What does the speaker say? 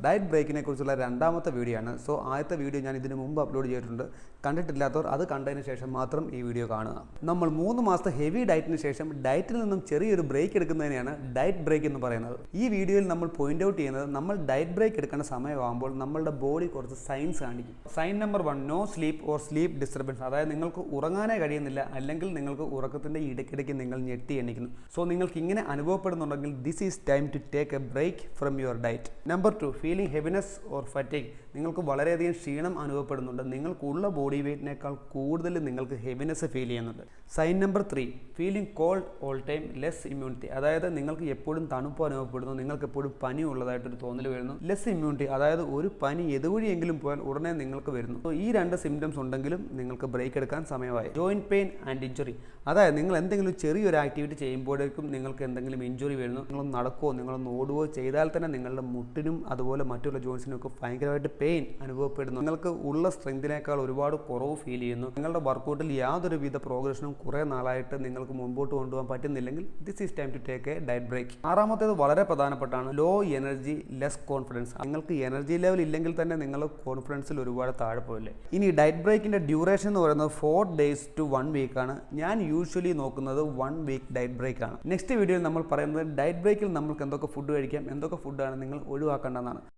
Diet ബ്രേക്കിനെ കുറിച്ചുള്ള രണ്ടാമത്തെ video ആണ്. സോ ആദ്യത്തെ വീഡിയോ ഞാൻ ഇതിനു മുമ്പ് അപ്ലോഡ് ചെയ്തിട്ടുണ്ട്. കണ്ടിട്ടില്ലാത്തവർ അത് കണ്ടതിന് ശേഷം മാത്രം ഈ വീഡിയോ കാണുക. നമ്മൾ 3 മാസത്തെ ഹെവി ഡയറ്റിന് ശേഷം ഡയറ്റിൽ നിന്നും ചെറിയൊരു ബ്രേക്ക് എടുക്കുന്നതിനെയാണ് ഡയറ്റ് ബ്രേക്ക് എന്ന് പറയുന്നത്. ഈ വീഡിയോയിൽ നമ്മൾ പോയിന്റ് ഔട്ട് ചെയ്യുന്നത് നമ്മൾ ഡയറ്റ് ബ്രേക്ക് എടുക്കേണ്ട സമയമാകുമ്പോൾ നമ്മളുടെ ബോഡി കുറച്ച് സൈൻസ് കാണിക്കും. Sign number 1, no sleep or sleep disturbance. അതായത് നിങ്ങൾക്ക് ഉറങ്ങാനേ കഴിയുന്നില്ല, അല്ലെങ്കിൽ നിങ്ങൾക്ക് ഉറക്കത്തിൻ്റെ ഇടയ്ക്കിടയ്ക്ക് നിങ്ങൾ ഞെട്ടി എണീക്കുന്നു. സോ നിങ്ങൾക്ക് ഇങ്ങനെ അനുഭവപ്പെടുന്നുണ്ടെങ്കിൽ this is time to take a break from your diet. Number 2, feeling heaviness or fatigue. നിങ്ങൾക്ക് വളരെയധികം ക്ഷീണം അനുഭവപ്പെടുന്നുണ്ട്, നിങ്ങൾക്കുള്ള ബോഡി വെയ്റ്റിനേക്കാൾ കൂടുതൽ നിങ്ങൾക്ക് ഹെവിനെസ് ഫീൽ ചെയ്യുന്നുണ്ട്. Sign number 3, feeling cold all time, less immunity. അതായത് നിങ്ങൾക്ക് എപ്പോഴും തണുപ്പ് അനുഭവപ്പെടുന്നു, നിങ്ങൾക്ക് എപ്പോഴും പനി ഉള്ളതായിട്ടൊരു തോന്നൽ വരുന്നു. ലെസ് ഇമ്മ്യൂണിറ്റി, അതായത് ഒരു പനി എതുവഴിയെങ്കിലും പോയാൽ ഉടനെ നിങ്ങൾക്ക് വരുന്നു. സോ ഈ 2 സിംറ്റംസ് ഉണ്ടെങ്കിലും നിങ്ങൾക്ക് ബ്രേക്ക് എടുക്കാൻ സമയമായി. ജോയിൻറ്റ് പെയിൻ ആൻഡ് ഇഞ്ചുറി, അതായത് നിങ്ങൾ എന്തെങ്കിലും ചെറിയൊരു ആക്ടിവിറ്റി ചെയ്യുമ്പോഴേക്കും നിങ്ങൾക്ക് എന്തെങ്കിലും ഇഞ്ചുറി വരുന്നു, നിങ്ങളൊന്ന് നടക്കുകയോ നിങ്ങളൊന്ന് ഓടുകയോ ചെയ്താൽ തന്നെ നിങ്ങളുടെ മുട്ടിനും അതുപോലെ മറ്റുള്ള ജോയിൻസിനും ഒക്കെ ഭയങ്കരമായിട്ട് പെയിൻ അനുഭവപ്പെടുന്നു. നിങ്ങൾക്ക് ഉള്ള സ്ട്രെങ്തിനേക്കാൾ ഒരുപാട് കുറവ് ഫീൽ ചെയ്യുന്നു. നിങ്ങളുടെ വർക്കൗട്ടിൽ യാതൊരുവിധ പ്രോഗ്രഷനും കുറേ നാളായിട്ട് നിങ്ങൾക്ക് മുമ്പോട്ട് കൊണ്ടുപോകാൻ പറ്റുന്നില്ലെങ്കിൽ this is time to take a diet break. ആറാമത്തേത് വളരെ പ്രധാനപ്പെട്ടാണ്, ലോ എനർജി ലെസ് കോൺഫിഡൻസ്. നിങ്ങൾക്ക് എനർജി ലെവൽ ഇല്ലെങ്കിൽ തന്നെ നിങ്ങൾ കോൺഫിഡൻസിൽ ഒരുപാട് താഴെ പോയില്ലേ. ഇനി ഡയറ്റ് ബ്രേക്കിൻ്റെ ഡ്യൂറേഷൻ എന്ന് പറയുന്നത് 4 days to 1 week ആണ്. ഞാൻ യൂഷ്വലി നോക്കുന്നത് 1 week ഡയറ്റ് ബ്രേക്ക് ആണ്. നെക്സ്റ്റ് വീഡിയോയിൽ നമ്മൾ പറയുന്നത് ഡയറ്റ് ബ്രേക്കിൽ നമുക്ക് എന്തൊക്കെ ഫുഡ് കഴിക്കാം, എന്തൊക്കെ ഫുഡാണ് നിങ്ങൾ ഒഴിവാക്കേണ്ടതെന്നാണ്.